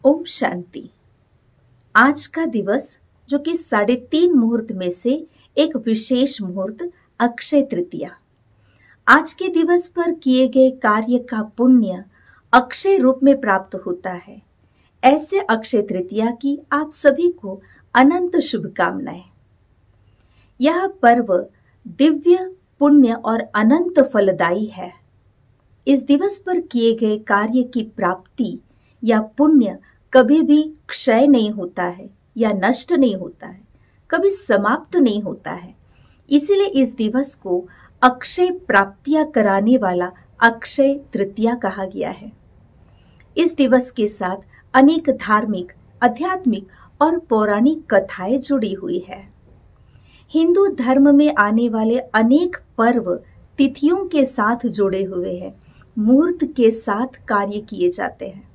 ओम शांति। आज का दिवस जो कि 3:30 मुहूर्त में से एक विशेष मुहूर्त अक्षय तृतीया। आज के दिवस पर किए गए कार्य का पुण्य अक्षय रूप में प्राप्त होता है। ऐसे अक्षय तृतीया की आप सभी को अनंत शुभकामनाएं। यह पर्व दिव्य, पुण्य और अनंत फलदायी है। इस दिवस पर किए गए कार्य की प्राप्ति या पुण्य कभी भी क्षय नहीं होता है या नष्ट नहीं होता है, कभी समाप्त नहीं होता है। इसीलिए इस दिवस को अक्षय प्राप्तियां कराने वाला अक्षय तृतीया कहा गया है। इस दिवस के साथ अनेक धार्मिक, आध्यात्मिक और पौराणिक कथाएं जुड़ी हुई है। हिंदू धर्म में आने वाले अनेक पर्व तिथियों के साथ जुड़े हुए हैं, मुहूर्त के साथ कार्य किए जाते हैं।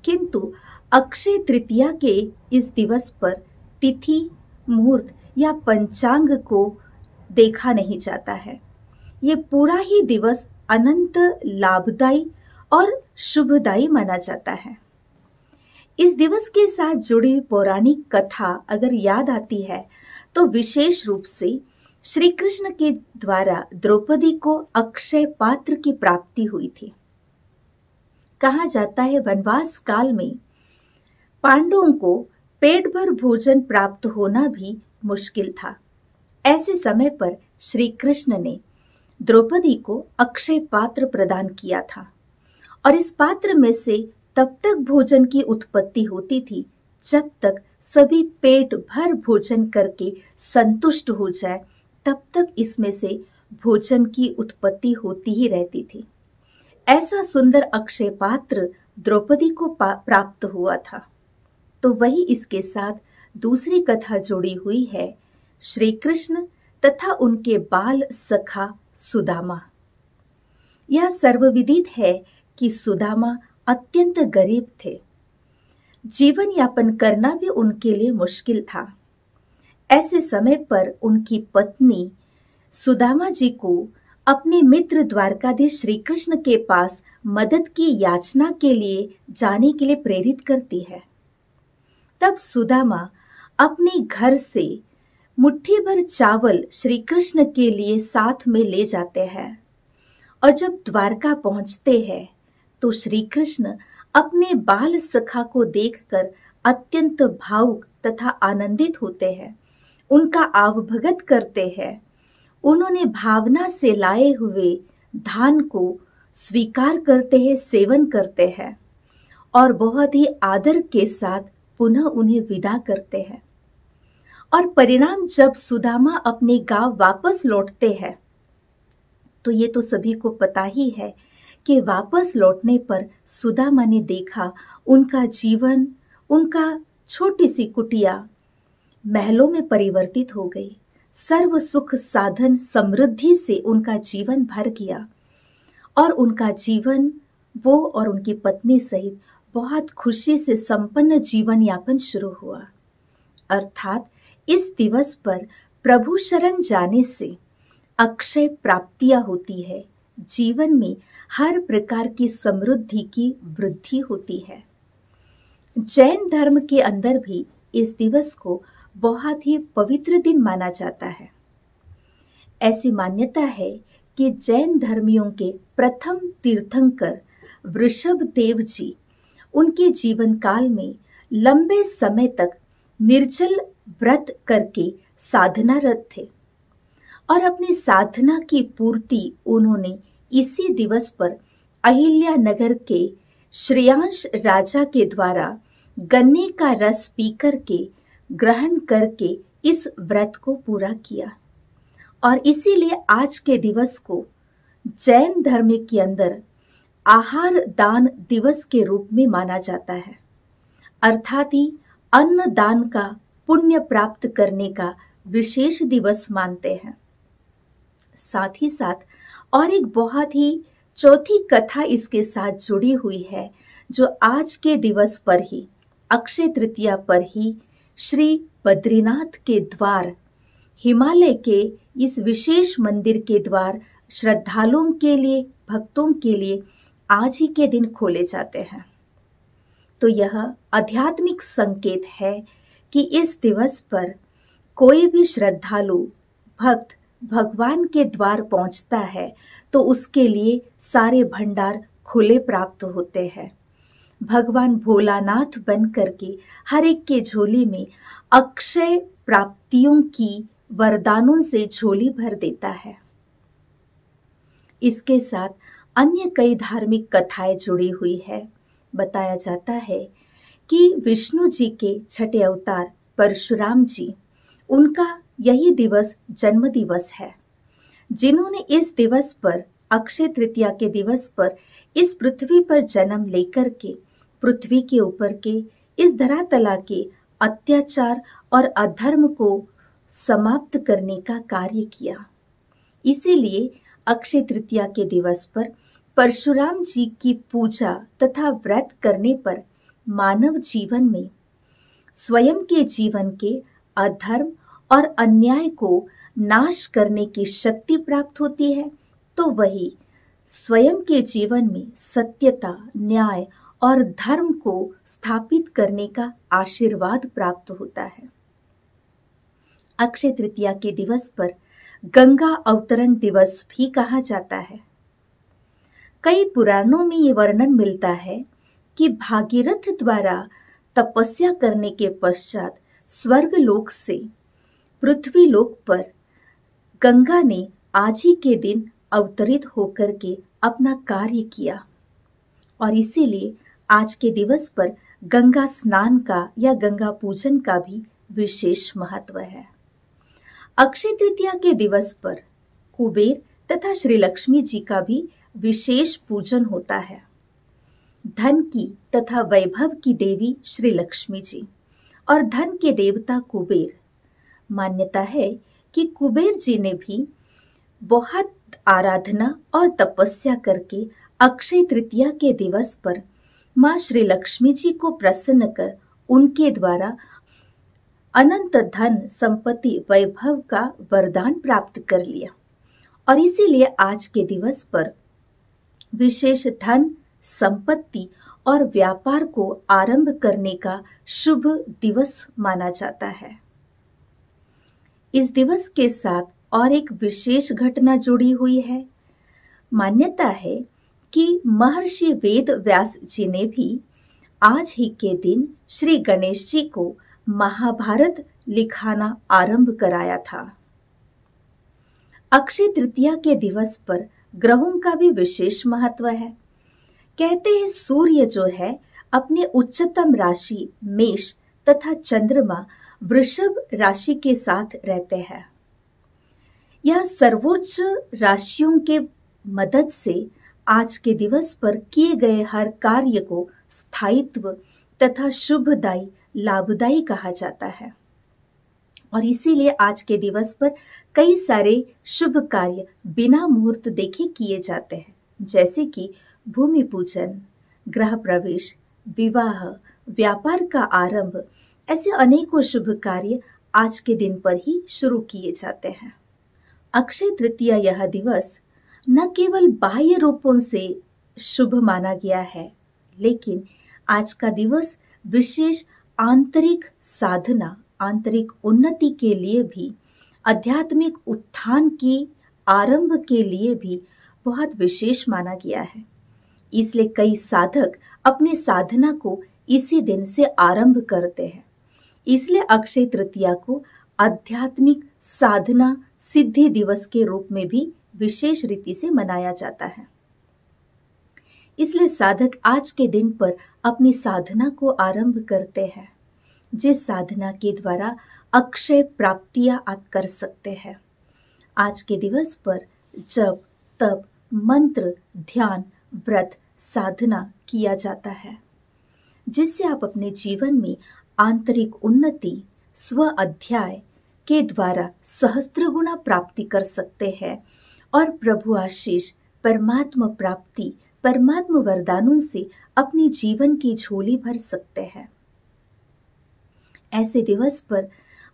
किंतु अक्षय तृतीया के इस दिवस पर तिथि, मुहूर्त या पंचांग को देखा नहीं जाता है। ये पूरा ही दिवस अनंत लाभदायी और शुभदायी माना जाता है। इस दिवस के साथ जुड़ी पौराणिक कथा अगर याद आती है तो विशेष रूप से श्री कृष्ण के द्वारा द्रौपदी को अक्षय पात्र की प्राप्ति हुई थी। कहा जाता है वनवास काल में पांडवों को पेट भर भोजन प्राप्त होना भी मुश्किल था। ऐसे समय पर श्री कृष्ण ने द्रौपदी को अक्षय पात्र प्रदान किया था और इस पात्र में से तब तक भोजन की उत्पत्ति होती थी जब तक सभी पेट भर भोजन करके संतुष्ट हो जाए, तब तक इसमें से भोजन की उत्पत्ति होती ही रहती थी। ऐसा सुंदर अक्षय पात्र द्रौपदी को प्राप्त हुआ था। तो वही इसके साथ दूसरी कथा जुड़ी हुई है, श्री कृष्ण तथा उनके बाल सखा सुदामा। यह सर्वविदित है कि सुदामा अत्यंत गरीब थे। जीवन यापन करना भी उनके लिए मुश्किल था। ऐसे समय पर उनकी पत्नी सुदामा जी को अपने मित्र द्वारकाधीश श्री कृष्ण के पास मदद की याचना के लिए जाने के लिए प्रेरित करती है। तब सुदामा अपने घर से मुट्ठी भर चावल श्री कृष्ण के लिए साथ में ले जाते हैं और जब द्वारका पहुंचते हैं तो श्री कृष्ण अपने बाल सखा को देखकर अत्यंत भावुक तथा आनंदित होते हैं, उनका आवभगत करते हैं। उन्होंने भावना से लाए हुए धान को स्वीकार करते हैं, सेवन करते हैं और बहुत ही आदर के साथ पुनः उन्हें विदा करते हैं। और परिणाम जब सुदामा अपने गांव वापस लौटते हैं तो ये तो सभी को पता ही है कि वापस लौटने पर सुदामा ने देखा उनका जीवन, उनका छोटी सी कुटिया महलों में परिवर्तित हो गई। सर्व सुख साधन समृद्धि से उनका जीवन भर गया और उनका जीवन, वो और उनकी पत्नी सहित बहुत खुशी से संपन्न जीवन यापन शुरू हुआ। अर्थात इस दिवस पर प्रभु शरण जाने से अक्षय प्राप्तियां होती है, जीवन में हर प्रकार की समृद्धि की वृद्धि होती है। जैन धर्म के अंदर भी इस दिवस को बहुत ही पवित्र दिन माना जाता है। ऐसी मान्यता है कि जैन धर्मियों के प्रथम तीर्थंकर वृषभ देव जी उनके जीवन काल में लंबे समय तक निर्जल व्रत करके साधनारत थे और अपनी साधना की पूर्ति उन्होंने इसी दिवस पर अहिल्या नगर के श्रेयांश राजा के द्वारा गन्ने का रस पीकर के ग्रहण करके इस व्रत को पूरा किया और इसीलिए आज के दिवस को जैन धर्म के अंदर आहार दान दिवस के रूप में माना जाता है। अर्थात ही अन्न दान का पुण्य प्राप्त करने का विशेष दिवस मानते हैं। साथ ही साथ और एक बहुत ही चौथी कथा इसके साथ जुड़ी हुई है, जो आज के दिवस पर ही, अक्षय तृतीया पर ही श्री बद्रीनाथ के द्वार, हिमालय के इस विशेष मंदिर के द्वार श्रद्धालुओं के लिए, भक्तों के लिए आज ही के दिन खोले जाते हैं। तो यह आध्यात्मिक संकेत है कि इस दिवस पर कोई भी श्रद्धालु भक्त भगवान के द्वार पहुंचता है तो उसके लिए सारे भंडार खुले प्राप्त होते हैं। भगवान भोलानाथ बन करके हर एक के झोली में अक्षय प्राप्तियों की वरदानों से झोली भर देता है। इसके साथ अन्य कई धार्मिक कथाएं जुड़ी हुई है। बताया जाता है कि विष्णु जी के छठे अवतार परशुराम जी, उनका यही दिवस जन्म दिवस है, जिन्होंने इस दिवस पर अक्षय तृतीया के दिवस पर इस पृथ्वी पर जन्म लेकर के पृथ्वी के ऊपर के इस धरातला के अत्याचार और अधर्म को समाप्त करने का कार्य किया। इसीलिए अक्षय तृतीया के दिवस पर परशुराम जी की पूजा तथा व्रत करने पर मानव जीवन में स्वयं के जीवन के अधर्म और अन्याय को नाश करने की शक्ति प्राप्त होती है, तो वही स्वयं के जीवन में सत्यता, न्याय और धर्म को स्थापित करने का आशीर्वाद प्राप्त होता है। अक्षय तृतीया के दिवस पर गंगा अवतरण दिवस भी कहा जाता है। कई पुराणों में ये वर्णन मिलता है कि भागीरथ द्वारा तपस्या करने के पश्चात स्वर्ग लोक से पृथ्वी लोक पर गंगा ने आज ही के दिन अवतरित होकर के अपना कार्य किया और इसीलिए आज के दिवस पर गंगा स्नान का या गंगा पूजन का भी विशेष महत्व है। अक्षय तृतीया के दिवस पर कुबेर तथा श्री लक्ष्मी जी का भी विशेष पूजन होता है। धन की तथा वैभव की देवी श्री लक्ष्मी जी और धन के देवता कुबेर, मान्यता है कि कुबेर जी ने भी बहुत आराधना और तपस्या करके अक्षय तृतीया के दिवस पर मां श्री लक्ष्मी जी को प्रसन्न कर उनके द्वारा अनंत धन संपत्ति वैभव का वरदान प्राप्त कर लिया और इसीलिए आज के दिवस पर विशेष धन, संपत्ति और व्यापार को आरंभ करने का शुभ दिवस माना जाता है। इस दिवस के साथ और एक विशेष घटना जुड़ी हुई है। मान्यता है कि महर्षि वेद व्यास जी ने भी आज ही के दिन श्री गणेश जी को महाभारत लिखाना आरंभ कराया था। अक्षय तृतीया के दिवस पर ग्रहों का भी विशेष महत्व है। कहते हैं सूर्य जो है अपने उच्चतम राशि मेष तथा चंद्रमा वृषभ राशि के साथ रहते हैं। यह सर्वोच्च राशियों के मदद से आज के दिवस पर किए गए हर कार्य को स्थायित्व तथा शुभदायी लाभदायी कहा जाता है और इसीलिए आज के दिवस पर कई सारे शुभ कार्य बिना मुहूर्त देखे किए जाते हैं, जैसे कि भूमि पूजन, गृह प्रवेश, विवाह, व्यापार का आरंभ। ऐसे अनेकों शुभ कार्य आज के दिन पर ही शुरू किए जाते हैं। अक्षय तृतीया यह दिवस न केवल बाह्य रूपों से शुभ माना गया है, लेकिन आज का दिवस विशेष आंतरिक साधना, आंतरिक उन्नति के लिए भी, आध्यात्मिक उत्थान की आरंभ के लिए भी बहुत विशेष माना गया है। इसलिए कई साधक अपने साधना को इसी दिन से आरंभ करते हैं। इसलिए अक्षय तृतीया को आध्यात्मिक साधना सिद्धि दिवस के रूप में भी विशेष रीति से मनाया जाता है। इसलिए साधक आज के दिन पर अपनी साधना को आरंभ करते हैं, जिस साधना के द्वारा अक्षय प्राप्तियां आप कर सकते हैं। आज के दिवस पर जप, तप, मंत्र, ध्यान, व्रत, साधना किया जाता है, जिससे आप अपने जीवन में आंतरिक उन्नति, स्व अध्याय के द्वारा सहस्त्र गुना प्राप्ति कर सकते हैं और प्रभु आशीष, परमात्मा प्राप्ति, परमात्मा वरदानों से अपने जीवन की झोली भर सकते हैं। ऐसे दिवस पर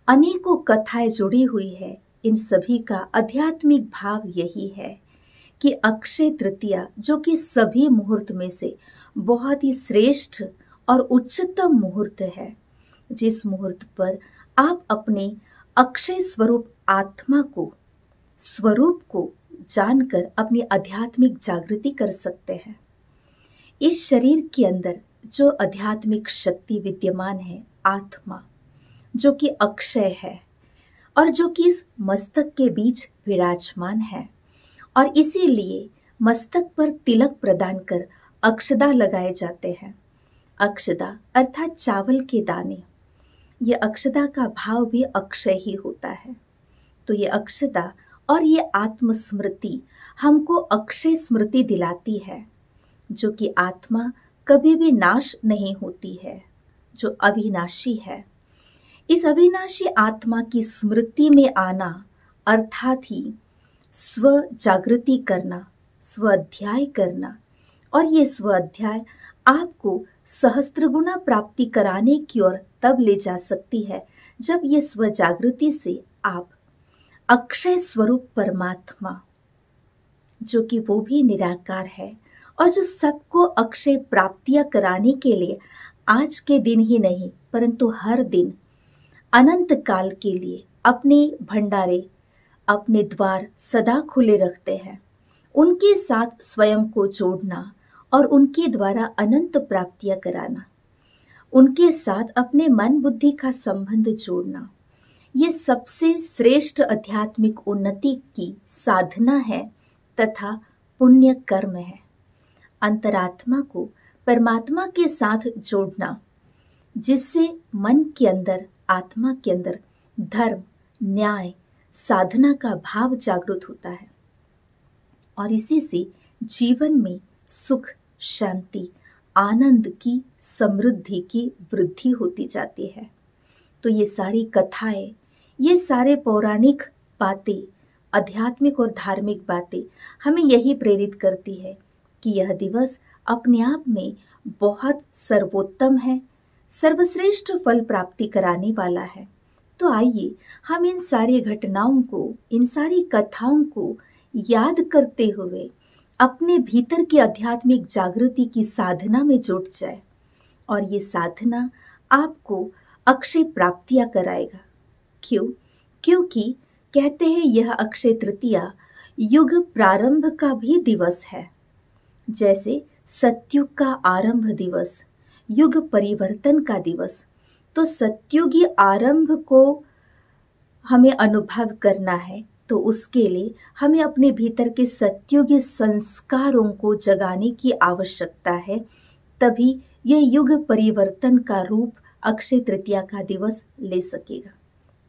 अनेकों कथाएं जुड़ी हुई है। इन सभी का आध्यात्मिक भाव यही है कि अक्षय तृतीया, जो कि सभी मुहूर्त में से बहुत ही श्रेष्ठ और उच्चतम मुहूर्त है, जिस मुहूर्त पर आप अपने अक्षय स्वरूप को जानकर अपनी आध्यात्मिक जागृति कर सकते हैं। इस शरीर के अंदर जो आध्यात्मिक शक्ति विद्यमान है, आत्मा, जो कि अक्षय है और जो कि इस मस्तक के बीच विराजमान है, और इसीलिए मस्तक पर तिलक प्रदान कर अक्षदा लगाए जाते हैं। अक्षदा अर्थात चावल के दाने। ये अक्षदा का भाव भी अक्षय ही होता है। तो ये अक्षदा और ये आत्मस्मृति हमको अक्षय स्मृति दिलाती है, जो कि आत्मा कभी भी नाश नहीं होती है, जो अविनाशी है। इस अविनाशी आत्मा की स्मृति में आना अर्थात ही स्व जागृति करना, स्वाध्याय करना, और ये स्वाध्याय आपको सहस्त्रगुना प्राप्ति कराने की ओर तब ले जा सकती है जब ये स्व जागृति से आप अक्षय स्वरूप परमात्मा, जो कि वो भी निराकार है और जो सबको अक्षय प्राप्तियां कराने के लिए आज के दिन ही नहीं परंतु हर दिन अनंत काल के लिए अपने भंडारे, अपने द्वार सदा खुले रखते हैं, उनके साथ स्वयं को जोड़ना और उनके द्वारा अनंत प्राप्तियां कराना, उनके साथ अपने मन बुद्धि का संबंध जोड़ना, ये सबसे श्रेष्ठ आध्यात्मिक उन्नति की साधना है तथा पुण्य कर्म है। अंतरात्मा को परमात्मा के साथ जोड़ना, जिससे मन के अंदर, आत्मा के अंदर धर्म, न्याय, साधना का भाव जागृत होता है और इसी से जीवन में सुख, शांति, आनंद की, समृद्धि की वृद्धि होती जाती है। तो ये सारी कथाएं, ये सारे पौराणिक बातें, आध्यात्मिक और धार्मिक बातें हमें यही प्रेरित करती है कि यह दिवस अपने आप में बहुत सर्वोत्तम है, सर्वश्रेष्ठ फल प्राप्ति कराने वाला है। तो आइए हम इन सारी घटनाओं को, इन सारी कथाओं को याद करते हुए अपने भीतर की आध्यात्मिक जागृति की साधना में जुट जाए और ये साधना आपको अक्षय प्राप्तियां कराएगा। क्यों? क्योंकि कहते हैं यह अक्षय तृतीया युग प्रारंभ का भी दिवस है। जैसे सतयुग का आरंभ दिवस, युग परिवर्तन का दिवस, तो सतयुगी आरंभ को हमें अनुभव करना है तो उसके लिए हमें अपने भीतर के सतयुगी संस्कारों को जगाने की आवश्यकता है। तभी ये युग परिवर्तन का रूप अक्षय तृतीया का दिवस ले सकेगा।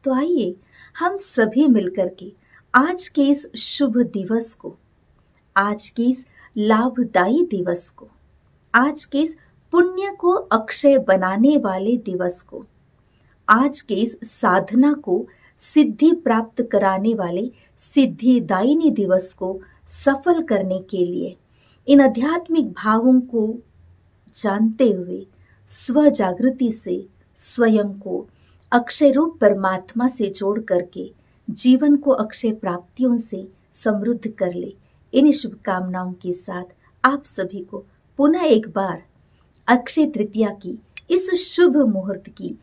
तो आइए हम सभी मिलकर के आज के इस शुभ दिवस को, आज के इस लाभदायी दिवस को, आज के इस पुण्य को अक्षय बनाने वाले दिवस को, आज के इस साधना को सिद्धि प्राप्त कराने वाले सिद्धिदायिनी दिवस को सफल करने के लिए इन आध्यात्मिक भावों को जानते हुए स्व जागृति से स्वयं को अक्षय रूप परमात्मा से जोड़ करके जीवन को अक्षय प्राप्तियों से समृद्ध कर ले। इन शुभकामनाओं के साथ आप सभी को पुनः एक बार अक्षय तृतीया की इस शुभ मुहूर्त की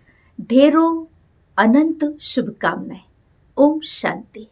ढेरों अनंत शुभकामनाएं। ओम शांति।